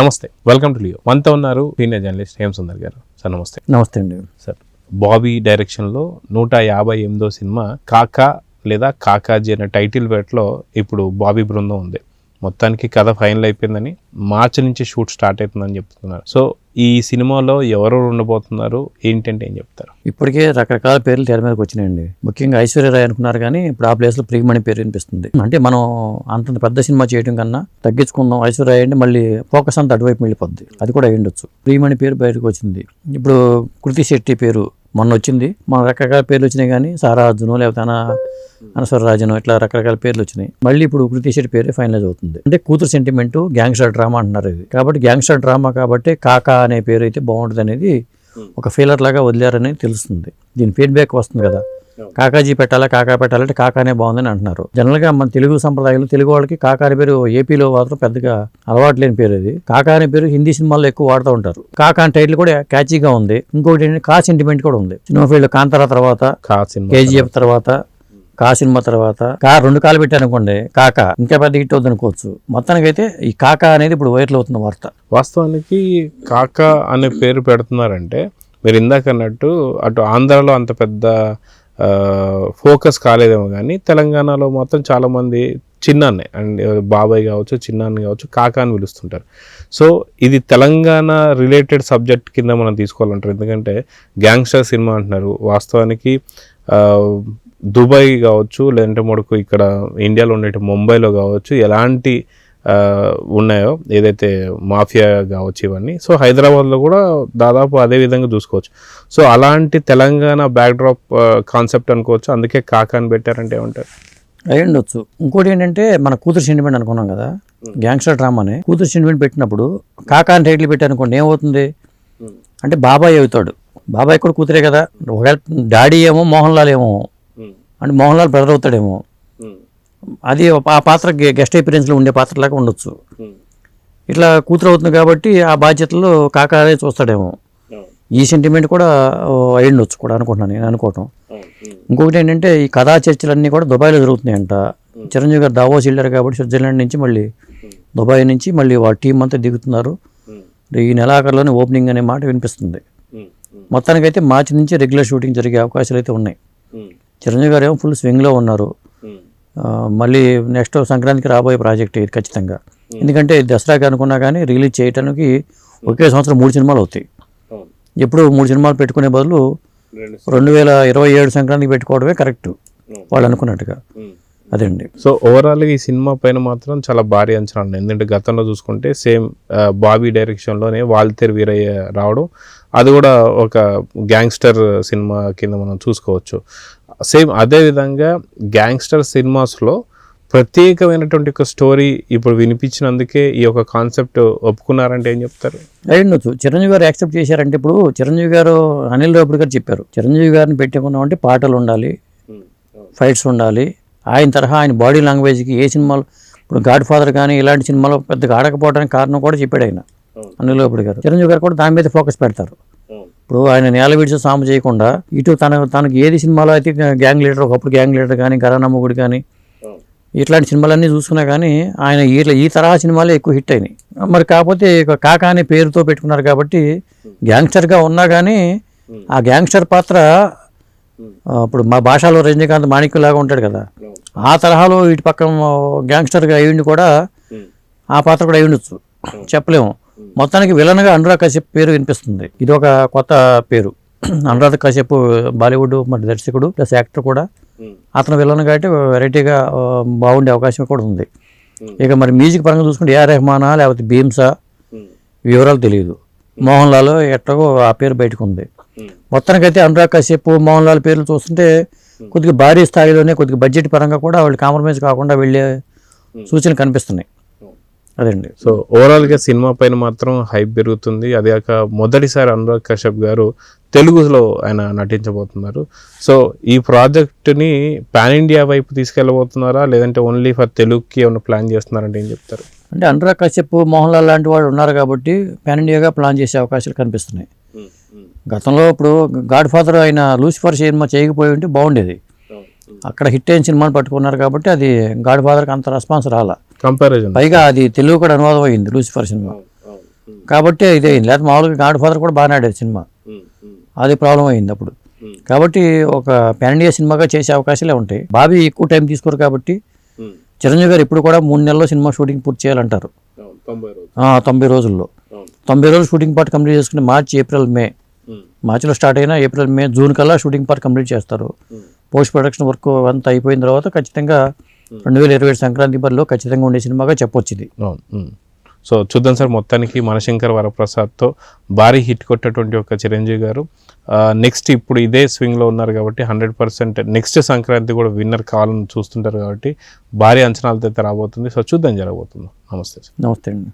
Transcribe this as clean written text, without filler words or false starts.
నమస్తే, welcome to Leo. మనతో ఉన్నారు సీనియర్ జర్నలిస్ట్ హేమ్ సుందర్ గారు. సార్ నమస్తే. నమస్తే అండి. సార్, బాబీ డైరెక్షన్లో 158వ సినిమా కాకా లేదా కాకాజీ అనే టైటిల్ వేట్లో ఇప్పుడు బాబీ బృందం ఉంది. మొత్తానికి కథ ఫైనల్ అయిపోయిందని, మార్చి నుంచి షూట్ స్టార్ట్ అవుతుందని చెప్తున్నారు. సో ఈ సినిమాలో ఎవరు ఉండబోతున్నారు, ఏంటంటే ఏం చెప్తారు? ఇప్పటికే రకరకాల పేర్లు తెర మీదకి వచ్చినాయండి. ముఖ్యంగా ఐశ్వర్యరాయ్ అనుకున్నారు, కానీ ఇప్పుడు ఆ ప్లేస్లో ప్రియమణి పేరు వినిపిస్తుంది. అంటే మనం అంత పెద్ద సినిమా చేయడం కన్నా తగ్గించుకుందాం, ఐశ్వర్యరాయ్ అంటే మళ్ళీ ఫోకస్ అంతా అటువైపు వెళ్ళిపోద్ది. అది కూడా అయ్యుండొచ్చు. ప్రియమణి పేరు బయటకు వచ్చింది. ఇప్పుడు కృతి శెట్టి పేరు మొన్న వచ్చింది. మన రకరకాల పేర్లు వచ్చినాయి, కానీ సారా అర్జును లేకపోతే అనస్వరరాజను ఇట్లా రకరకాల పేర్లు వచ్చినాయి. మళ్ళీ ఇప్పుడు కృతి శెట్టి పేరే ఫైనలైజ్ అవుతుంది. అంటే కూతురు సెంటిమెంట్, గ్యాంగ్స్టర్ డ్రామా అంటున్నారు ఇది. కాబట్టి గ్యాంగ్స్టర్ డ్రామా కాబట్టి కాకా అనే పేరు అయితే బాగుంటుంది అనేది ఒక ఫీలర్ లాగా వదిలేరని తెలుస్తుంది. దీని ఫీడ్బ్యాక్ వస్తుంది కదా, కాకాజీ పెట్టాలా కాకా పెట్టాలంటే కాకానే బాగుందని అంటున్నారు. జనరల్గా మన తెలుగు సంప్రదాయంలో తెలుగు వాళ్ళకి కాకా అనే పేరు ఏపీలో మాత్రం పెద్దగా అలవాటు లేని పేరు ఇది. కాకా అనే పేరు హిందీ సినిమాల్లో ఎక్కువ వాడుతూ ఉంటారు. కాకా అనే టైటిల్ కూడా క్యాచీగా ఉంది. ఇంకోటి ఏంటంటే కా సెంటిమెంట్ కూడా ఉంది. సినిమా ఫీల్డ్ కాంతారా తర్వాత, కేజీఎఫ్ తర్వాత, కా సినిమా తర్వాత రెండు కాలు పెట్టారనుకోండి కాకా ఇంకా పెద్ద హిట్ అవుతుంది అనుకోవచ్చు. మొత్తానికి అయితే ఈ కాకా అనేది ఇప్పుడు వైరల్ అవుతున్న వార్త. వాస్తవానికి కాకా అనే పేరు పెడుతున్నారంటే మీరు ఇందాక అన్నట్టు అటు ఆంధ్రాలో అంత పెద్ద ఫోకస్ కాలేదేమో, కానీ తెలంగాణలో మాత్రం చాలామంది చిన్నాన్నే అండ్ బాబాయ్ కావచ్చు, చిన్నాన్ని కావచ్చు, కాకా అని పిలుస్తుంటారు. సో ఇది తెలంగాణ రిలేటెడ్ సబ్జెక్ట్ కింద మనం తీసుకోవాలంటారు. ఎందుకంటే గ్యాంగ్స్టర్ సినిమా అంటున్నారు. వాస్తవానికి దుబాయ్ కావచ్చు, లేదంటే మనకు ఇక్కడ ఇండియాలో ఉండే ముంబైలో కావచ్చు, ఎలాంటి ఉన్నాయో ఏదైతే మాఫియా కావచ్చు ఇవన్నీ, సో హైదరాబాద్లో కూడా దాదాపు అదే విధంగా చూసుకోవచ్చు. సో అలాంటి తెలంగాణ బ్యాక్డ్రాప్ కాన్సెప్ట్ అనుకోవచ్చు. అందుకే కాకా అని పెట్టారంటే ఏమంటారు? అయి ఉండొచ్చు. ఇంకోటి ఏంటంటే మన కూతురు సెంటిమెంట్ అనుకున్నాం కదా, గ్యాంగ్స్టర్ డ్రామానే కూతురు సెంటిమెంట్ పెట్టినప్పుడు కాకా అని టైటిల్ పెట్టారనుకోండి ఏమవుతుంది అంటే బాబాయ్ అవుతాడు. బాబాయ్ కూడా కూతురే కదా. ఒకవేళ డాడీ ఏమో మోహన్ లాల్ ఏమో అంటే మోహన్ లాల్ బ్రదర్ అవుతాడేమో. అది ఆ పాత్ర గెస్ట్ అపీరెన్స్లో ఉండే పాత్రలాగా ఉండొచ్చు. ఇట్లా కూతురు అవుతుంది కాబట్టి ఆ బాధ్యతలు కాకానే చూస్తాడేమో. ఈ సెంటిమెంట్ కూడా అయ్యుండొచ్చు కూడా అనుకుంటున్నాను నేను అనుకోవటం. ఇంకొకటి ఏంటంటే ఈ కథా చర్చలన్నీ కూడా దుబాయ్లో జరుగుతున్నాయంట. చిరంజీవి గారు దావోస్ వెళ్ళారు కాబట్టి స్విట్జర్లాండ్ నుంచి మళ్ళీ దుబాయ్ నుంచి మళ్ళీ వాళ్ళ టీం అంతా దిగుతున్నారు. ఈ నెలాఖరులోనే ఓపెనింగ్ అనే మాట వినిపిస్తుంది. మొత్తానికైతే మార్చి నుంచి రెగ్యులర్ షూటింగ్ జరిగే అవకాశాలు అయితే ఉన్నాయి. చిరంజీవి గారు ఏమో ఫుల్ స్వింగ్లో ఉన్నారు. మళ్ళీ నెక్స్ట్ సంక్రాంతికి రాబోయే ప్రాజెక్ట్ ఇది ఖచ్చితంగా. ఎందుకంటే దసరాకి అనుకున్నా కానీ రిలీజ్ చేయడానికి ఒకే సంవత్సరం 3 సినిమాలు అవుతాయి. ఎప్పుడు 3 సినిమాలు పెట్టుకునే బదులు 2027 సంక్రాంతికి పెట్టుకోవడమే కరెక్ట్ వాళ్ళు అనుకున్నట్టుగా. అదండి. సో ఓవరాల్గా ఈ సినిమా పైన మాత్రం చాలా భారీ అంచనా ఉన్నాయి. ఎందుకంటే గతంలో చూసుకుంటే సేమ్ బాబీ డైరెక్షన్లోనే వాల్తేరు వీరయ్య రావడం, అది కూడా ఒక గ్యాంగ్స్టర్ సినిమా కింద మనం చూసుకోవచ్చు. సేమ్ అదేవిధంగా గ్యాంగ్స్టర్ సినిమాస్లో ప్రత్యేకమైనటువంటి ఒక స్టోరీ ఇప్పుడు వినిపించినందుకే ఈ యొక్క కాన్సెప్ట్ ఒప్పుకున్నారంటే ఏం చెప్తారు? అయ్యుండొచ్చు. చిరంజీవి గారు యాక్సెప్ట్ చేశారంటే ఇప్పుడు చిరంజీవి గారు అనిల్ రావిపూడి గారు చెప్పారు, చిరంజీవి గారిని పెట్టుకున్నాం అంటే పాటలు ఉండాలి, ఫైట్స్ ఉండాలి. ఆయన తరహా ఆయన బాడీ లాంగ్వేజ్కి ఏ సినిమాలు ఇప్పుడు గాడ్ ఫాదర్ కానీ ఇలాంటి సినిమాలో పెద్దగా ఆడకపోవడానికి కారణం కూడా చెప్పాడు ఆయన అనిల్ రావిపూడి గారు. చిరంజీవి గారు కూడా దాని మీద ఫోకస్ పెడతారు. ఇప్పుడు ఆయన నేల విడిచి సాము చేయకుండా ఇటు తనకి ఏది సినిమాలో అయితే గ్యాంగ్ లీడర్, ఒకప్పుడు గ్యాంగ్ లీడర్ కానీ, ఘరానా మొగుడు కానీ ఇట్లాంటి సినిమాలన్నీ చూసుకున్నా కానీ ఆయన ఈ తరహా సినిమాలే ఎక్కువ హిట్ అయినాయి. మరి కాకపోతే కాకా అనే పేరుతో పెట్టుకున్నారు కాబట్టి గ్యాంగ్స్టర్గా ఉన్నా కానీ ఆ గ్యాంగ్స్టర్ పాత్ర ఇప్పుడు మా భాషలో రజనీకాంత్ మాణిక్యంలాగా ఉంటాడు కదా, ఆ తరహాలో ఇటు పక్కన గ్యాంగ్స్టర్గా అయ్యిండి కూడా ఆ పాత్ర కూడా అయ్యుండొచ్చు, చెప్పలేము. మొత్తానికి విలన్గా అనురాగ్ కశ్యప్ పేరు వినిపిస్తుంది. ఇది ఒక కొత్త పేరు. అనురాగ్ కశ్యప్ బాలీవుడ్ మరి దర్శకుడు ప్లస్ యాక్టర్ కూడా. అతను విలన్ కాబట్టి వెరైటీగా బాగుండే అవకాశం కూడా ఉంది. ఇక మరి మ్యూజిక్ పరంగా చూసుకుంటే ఏఆర్ రెహమానా లేకపోతే భీమ్సా వివరాలు తెలియదు. మోహన్ లాల్ ఎట్లాగో ఆ పేరు బయటకు ఉంది. మొత్తానికైతే అనురాగ్ కశ్యప్, మోహన్ లాల్ పేర్లు చూస్తుంటే కొద్దిగా భారీ స్థాయిలోనే కొద్దిగా బడ్జెట్ పరంగా కూడా వాళ్ళు కాంప్రమైజ్ కాకుండా వెళ్ళే సూచనలు కనిపిస్తున్నాయి. అదండి. సో ఓవరాల్గా సినిమా పైన మాత్రం హైప్ పెరుగుతుంది. అదే కాక మొదటిసారి అనురాగ్ కశ్యప్ గారు తెలుగులో ఆయన నటించబోతున్నారు. సో ఈ ప్రాజెక్ట్ని పాన్ ఇండియా వైపు తీసుకెళ్ళబోతున్నారా, లేదంటే ఓన్లీ ఫర్ తెలుగుకి ఏమైనా ప్లాన్ చేస్తున్నారంటే ఏం చెప్తారు? అంటే అనురాగ్ కశ్యప్, మోహన్ లాల్ లాంటి వాళ్ళు ఉన్నారు కాబట్టి పాన్ ఇండియాగా ప్లాన్ చేసే అవకాశాలు కనిపిస్తున్నాయి. గతంలో ఇప్పుడు గాడ్ ఫాదర్ అయిన లూసిఫర్ సినిమా చేయకపోయి ఉంటే బాగుండేది. అక్కడ హిట్ అయిన సినిమాని పట్టుకున్నారు కాబట్టి అది గాడ్ ఫాదర్కి అంత రెస్పాన్స్ రాలా. కంపారిజన్ పైగా అది తెలుగు కూడా అనువాదం అయింది లూసిఫర్ సినిమా. కాబట్టి ఇదే అయింది. లేకపోతే మామూలుగా గాడ్ ఫాదర్ కూడా బాగానే ఆడారు సినిమా, అది ప్రాబ్లం అయింది అప్పుడు. కాబట్టి ఒక పాన్ ఇండియా సినిమాగా చేసే అవకాశాలే ఉంటాయి. బాబీ ఎక్కువ టైం తీసుకోరు కాబట్టి చిరంజీవి గారు ఇప్పుడు కూడా 3 నెలల్లో సినిమా షూటింగ్ పూర్తి చేయాలంటారు. 90 రోజుల్లో 90 రోజులు షూటింగ్ పార్ట్ కంప్లీట్ చేసుకుని మార్చి ఏప్రిల్ మే, మార్చిలో స్టార్ట్ అయినా ఏప్రిల్ మే జూన్ కల్లా షూటింగ్ పార్ట్ కంప్లీట్ చేస్తారు. పోస్ట్ ప్రొడక్షన్ వర్క్ అంతా అయిపోయిన తర్వాత ఖచ్చితంగా 2027 సంక్రాంతి బరిలో ఖచ్చితంగా ఉండే సినిమాగా చెప్పొచ్చు ఇది. సో చూద్దాం సార్, మొత్తానికి మనశంకర్ వరప్రసాద్తో భారీ హిట్ కొట్టేటువంటి ఒక చిరంజీవి గారు నెక్స్ట్ ఇప్పుడు ఇదే స్వింగ్లో ఉన్నారు కాబట్టి 100% నెక్స్ట్ సంక్రాంతి కూడా విన్నర్ కావాలని చూస్తుంటారు కాబట్టి భారీ అంచనాలతో అయితే రాబోతుంది. సో చూద్దాం జరగబోతుంది. నమస్తే సార్. నమస్తే అండి.